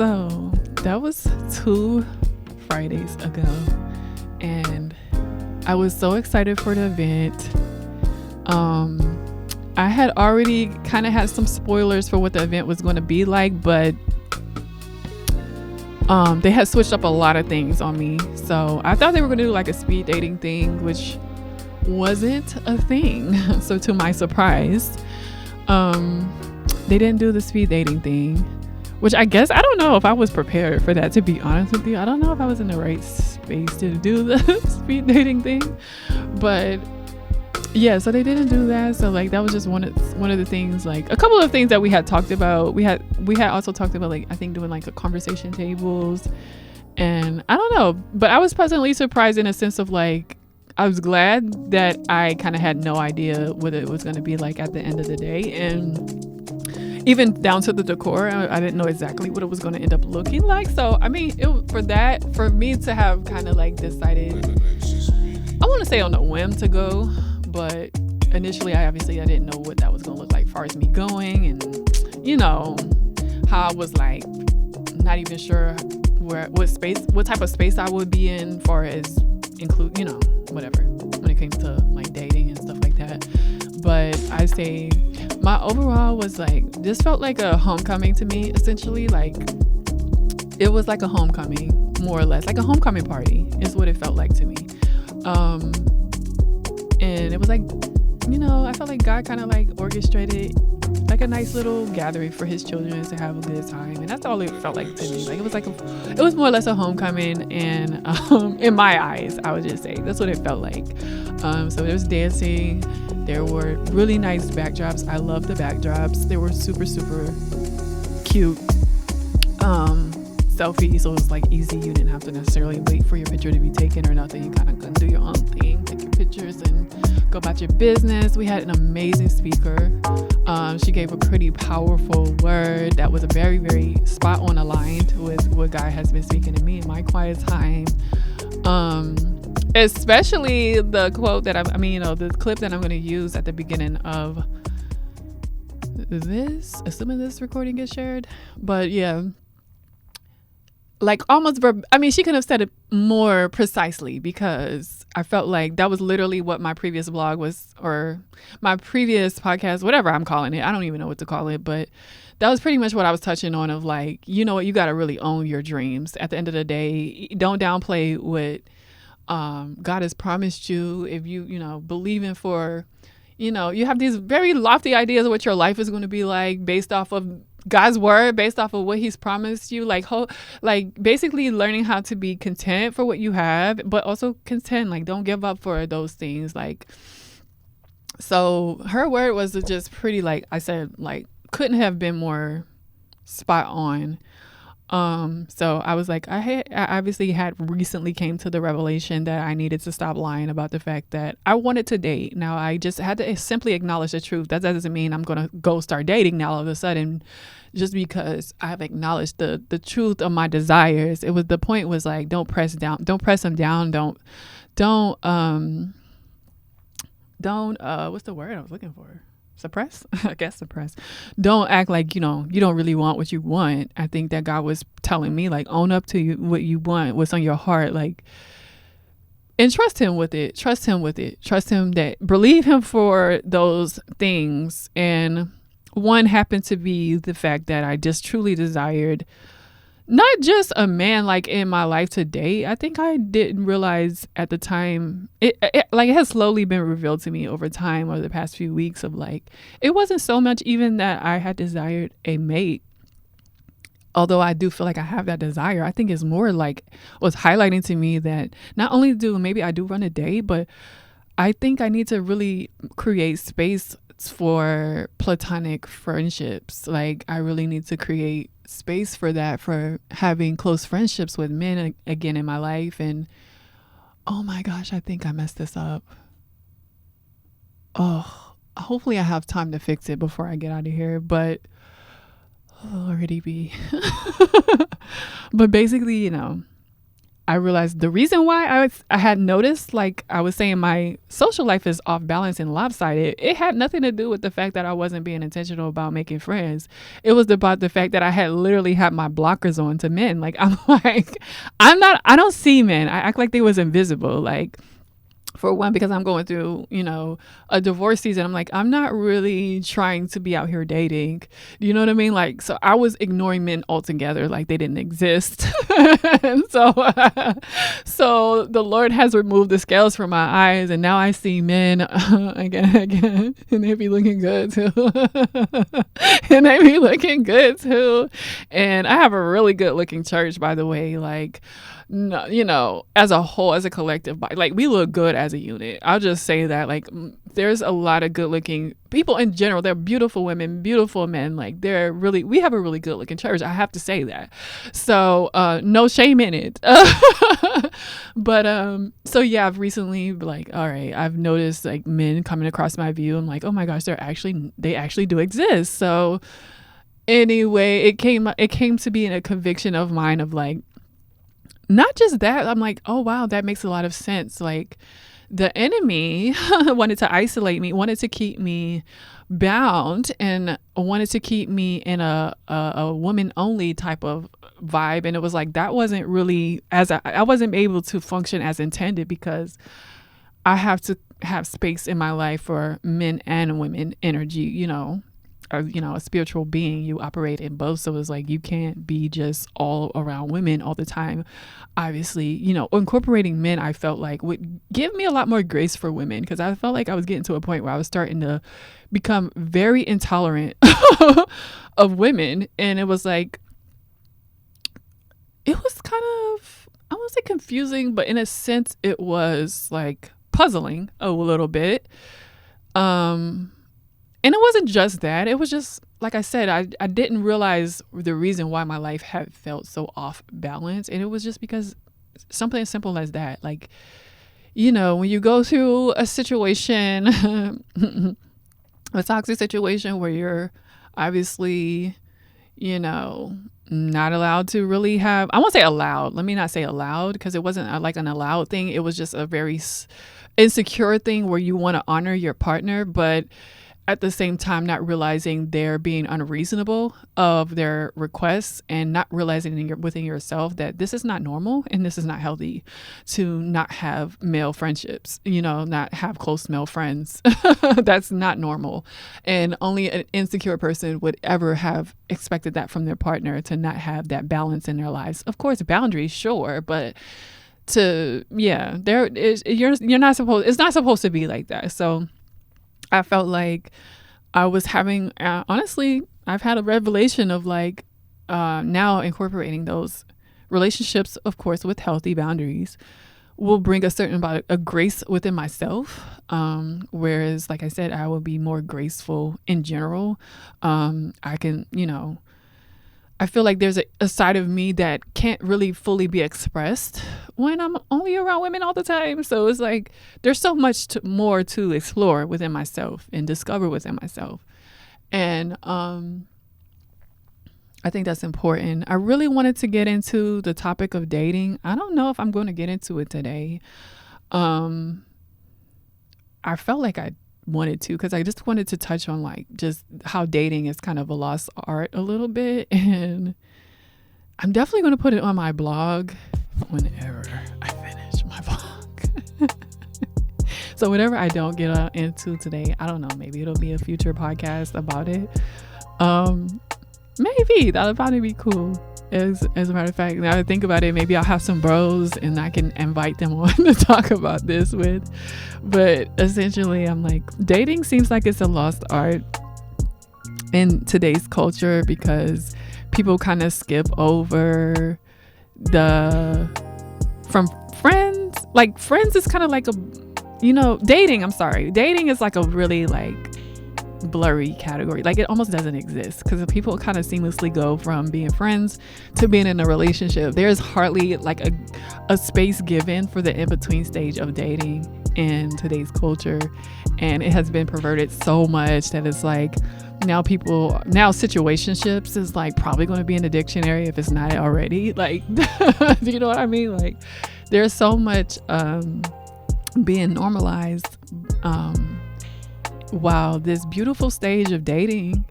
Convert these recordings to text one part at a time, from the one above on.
So that was 2 Fridays ago, and I was so excited for the event. I had already kind of had some spoilers for what the event was going to be like, but they had switched up a lot of things on me. So I thought they were going to do like a speed dating thing, which wasn't a thing. So to my surprise, they didn't do the speed dating thing, which I guess, I don't know if I was prepared for that, to be honest with you. I don't know if I was in the right space to do the speed dating thing, but yeah, so they didn't do that. So like, that was just one of the things, like a couple of things that we had talked about. We had also talked about, like, I think doing like a conversation tables, and I don't know, but I was pleasantly surprised in a sense of like, I was glad that I kind of had no idea what it was going to be like at the end of the day. And even down to the decor, I didn't know exactly what it was going to end up looking like. So, I mean, for me to have kind of like decided, I want to say on a whim to go, but initially I didn't know what that was going to look like as far as me going, and you know, how I was like, not even sure what type of space I would be in, far as include, you know, whatever, when it came to like dating and stuff like that. But I say my overall was like, this felt like a homecoming to me, essentially. Like, it was like a homecoming, more or less, like a homecoming party is what it felt like to me. And it was like, you know, I felt like God kind of like orchestrated like a nice little gathering for his children to have a good time, and that's all it felt like to me. Like, it was more or less a homecoming, and in my eyes, I would just say that's what it felt like. So there was dancing, there were really nice backdrops. I love the backdrops. They were super, super cute. Selfie, so it was like easy. You didn't have to necessarily wait for your picture to be taken or nothing. You kind of could do your own thing, take your pictures and go about your business. We had an amazing speaker. She gave a pretty powerful word that was a very, very spot on aligned with what God has been speaking to me in my quiet time. Especially the quote that the clip that I'm going to use at the beginning of this, assuming this recording gets shared. But yeah, like almost she could have said it more precisely, because I felt like that was literally what my previous blog was, or my previous podcast, whatever I'm calling it. I don't even know what to call it, but that was pretty much what I was touching on, of like, you know what, you got to really own your dreams. At the end of the day, don't downplay what God has promised you. If you believe in, for, you know, you have these very lofty ideas of what your life is going to be like based off of God's word, based off of what he's promised you, like basically learning how to be content for what you have, but also content, like don't give up for those things. Like, so her word was just pretty, like I said, like couldn't have been more spot on. So I was like, I obviously had recently came to the revelation that I needed to stop lying about the fact that I wanted to date. Now I just had to simply acknowledge the truth. That doesn't mean I'm going to go start dating now all of a sudden, just because I've acknowledged the truth of my desires. It was, the point was like, don't press them down. Don't what's the word I was looking for? Suppress? I guess suppress. Don't act like, you know, you don't really want what you want. I think that God was telling me, like, own up to what you want, what's on your heart, like, and trust him with it. Trust him that, believe him for those things. And one happened to be the fact that I just truly desired not just a man like in my life to date. I think I didn't realize at the time, it has slowly been revealed to me over time, over the past few weeks, of like, it wasn't so much even that I had desired a mate, although I do feel like I have that desire. I think it's more like was highlighting to me that not only maybe I do run a date, but I think I need to really create space for platonic friendships. Like, I really need to create space for that, for having close friendships with men again in my life. And oh my gosh, I think I messed this up. Oh, hopefully I have time to fix it before I get out of here, but already be. But basically, you know, I realized the reason why I had noticed, like I was saying, my social life is off balance and lopsided. It had nothing to do with the fact that I wasn't being intentional about making friends. It was about the fact that I had literally had my blockers on to men. Like, I don't see men. I act like they was invisible. Like, for one, because I'm going through, a divorce season. I'm like, I'm not really trying to be out here dating. Do you know what I mean? Like, so I was ignoring men altogether, like they didn't exist. And so the Lord has removed the scales from my eyes, and now I see men again, and they be looking good too. And I have a really good looking church, by the way. Like, no, as a whole, as a collective, like we look good as a unit. I'll just say that, like, there's a lot of good looking people in general. They're beautiful women, beautiful men. Like, we have a really good looking church. I have to say that. So, no shame in it. But, so yeah, I've recently, like, all right, I've noticed like men coming across my view. I'm like, oh my gosh, they actually do exist. So anyway, it came to be in a conviction of mine of like, not just that, I'm like, oh wow, that makes a lot of sense. Like, the enemy wanted to isolate me, wanted to keep me bound, and wanted to keep me in a woman only type of vibe. And it was like, that wasn't really, I wasn't able to function as intended, because I have to have space in my life for men and women energy, a spiritual being. You operate in both. So it's like, you can't be just all around women all the time. Obviously, incorporating men, I felt like would give me a lot more grace for women, because I felt like I was getting to a point where I was starting to become very intolerant of women. And it was like, it was kind of, I won't say confusing, but in a sense it was like puzzling a little bit. And it wasn't just that. It was just, like I said, I didn't realize the reason why my life had felt so off balance. And it was just because something as simple as that. Like, when you go through a situation, a toxic situation where you're obviously, not allowed to really have, I won't say allowed. Let me not say allowed, because it wasn't like an allowed thing. It was just a very insecure thing where you want to honor your partner, but at the same time not realizing they're being unreasonable of their requests, and not realizing within yourself that this is not normal and this is not healthy to not have male friendships, not have close male friends. That's not normal. And only an insecure person would ever have expected that from their partner, to not have that balance in their lives. Of course, boundaries, sure, but you're not supposed, it's not supposed to be like that. So I felt like I was having, honestly, I've had a revelation of like, now incorporating those relationships, of course, with healthy boundaries, will bring a certain amount of grace within myself. Whereas, like I said, I will be more graceful in general. I can, I feel like there's a side of me that can't really fully be expressed when I'm only around women all the time. So it's like, there's so much more to explore within myself and discover within myself. And I think that's important. I really wanted to get into the topic of dating. I don't know if I'm going to get into it today. I felt like I wanted to, because I just wanted to touch on like just how dating is kind of a lost art a little bit. And I'm definitely going to put it on my blog whenever I finish my blog. So whatever I don't get into today, I don't know, maybe it'll be a future podcast about it. Maybe that'll probably be cool. As a matter of fact, now I think about it, maybe I'll have some bros and I can invite them on to talk about this with. But essentially, I'm like, dating seems like it's a lost art in today's culture, because people kind of skip over from friends. Like, friends is kind of like dating is like a really like blurry category. Like, it almost doesn't exist, because people kind of seamlessly go from being friends to being in a relationship. There's hardly like a space given for the in-between stage of dating in today's culture, and it has been perverted so much that it's like now situationships is like probably going to be in the dictionary if it's not already. Like, you know what I mean? Like, there's so much being normalized, while this beautiful stage of dating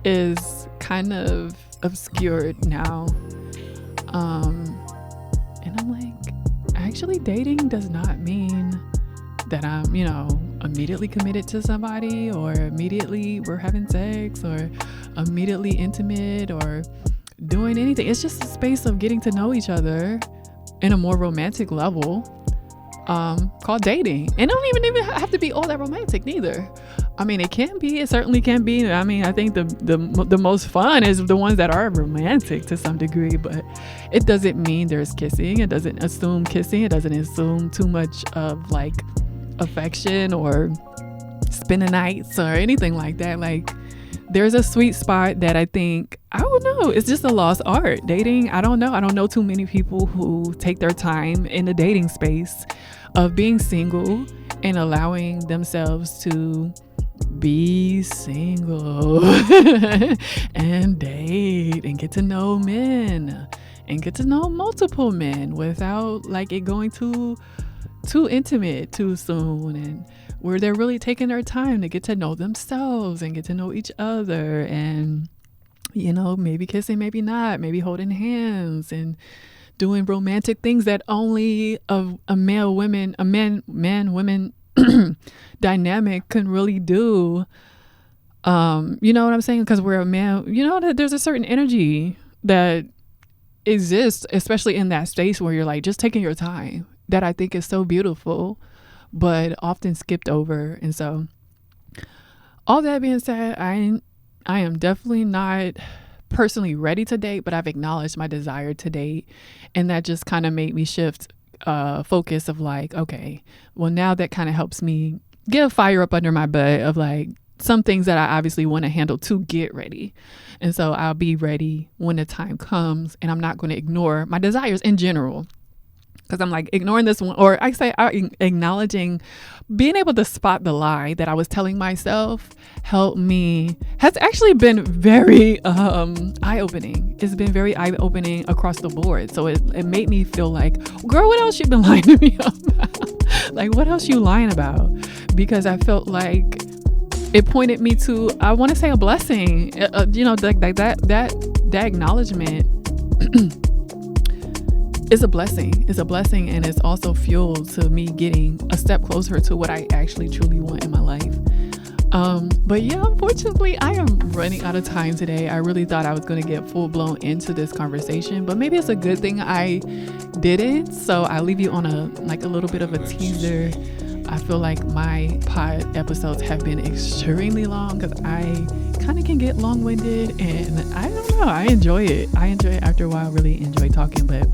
is kind of obscured now. And I'm like, actually dating does not mean that I'm, immediately committed to somebody, or immediately we're having sex, or immediately intimate, or doing anything. It's just a space of getting to know each other in a more romantic level, called dating. And it don't even have to be all that romantic neither. I mean, it certainly can be. I mean, I think the most fun is the ones that are romantic to some degree, but it doesn't mean there's kissing. It doesn't assume kissing. It doesn't assume too much of like affection or spending nights or anything like that. Like, there's a sweet spot that I think, I don't know, it's just a lost art. Dating, I don't know too many people who take their time in the dating space of being single and allowing themselves to be single and date and get to know men and get to know multiple men without like it going too intimate too soon, and where they're really taking their time to get to know themselves and get to know each other, and maybe kissing, maybe not, maybe holding hands and doing romantic things that only a man women dynamic can really do. You know what I'm saying? Because we're a man, that there's a certain energy that exists, especially in that space where you're like just taking your time, that I think is so beautiful, but often skipped over. And so all that being said, I am definitely not personally ready to date, but I've acknowledged my desire to date. And that just kind of made me shift focus of like, okay, well, now that kind of helps me get a fire up under my butt of like some things that I obviously want to handle to get ready. And so I'll be ready when the time comes, and I'm not going to ignore my desires in general. Because I'm like ignoring this one, or I say acknowledging, being able to spot the lie that I was telling myself has actually been very eye-opening. It's been very eye-opening across the board. So it made me feel like, girl, what else you been lying to me about? Like, what else you lying about? Because I felt like it pointed me to, I want to say, a blessing. Like that acknowledgement. It's a blessing. It's a blessing, and it's also fuel to me getting a step closer to what I actually truly want in my life. But yeah, unfortunately, I am running out of time today. I really thought I was going to get full blown into this conversation, but maybe it's a good thing I didn't. So I'll leave you on a little bit of a teaser. I feel like my pod episodes have been extremely long because I kind of can get long-winded, and I don't know. I enjoy it. After a while. I really enjoy talking, but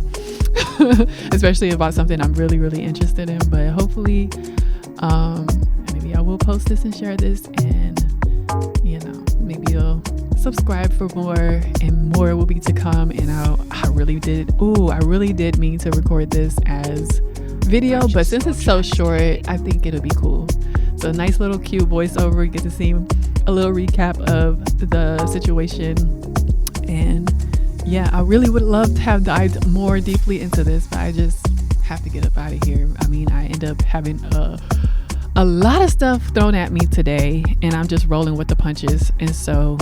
especially about something I'm really, really interested in. But hopefully, maybe I will post this and share this, and maybe you'll subscribe for more, and more will be to come. And I really did mean to record this as video, but since it's so short, I think it'll be cool. So nice little cute voiceover. You get to see a little recap of the situation. And yeah, I really would love to have dived more deeply into this, but I just have to get up out of here. I mean, I end up having a lot of stuff thrown at me today, and I'm just rolling with the punches. And so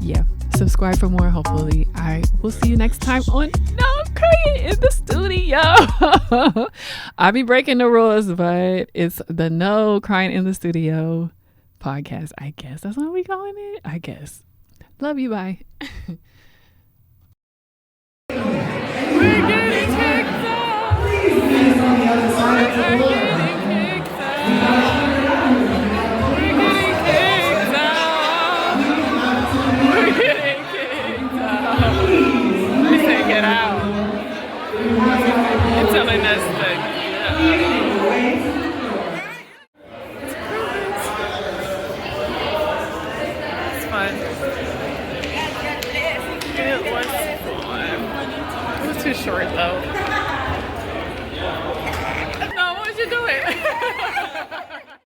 yeah, subscribe for more. Hopefully I will see you next time on No Crying in the Studio. I'll be breaking the rules, but it's the No Crying in the Studio podcast, I guess. That's what we calling it, I guess. Love you, bye. We're getting kicked out. Please on the other side of the floor. Get out. You're telling us that. It's fun. It was fun. It was too short though.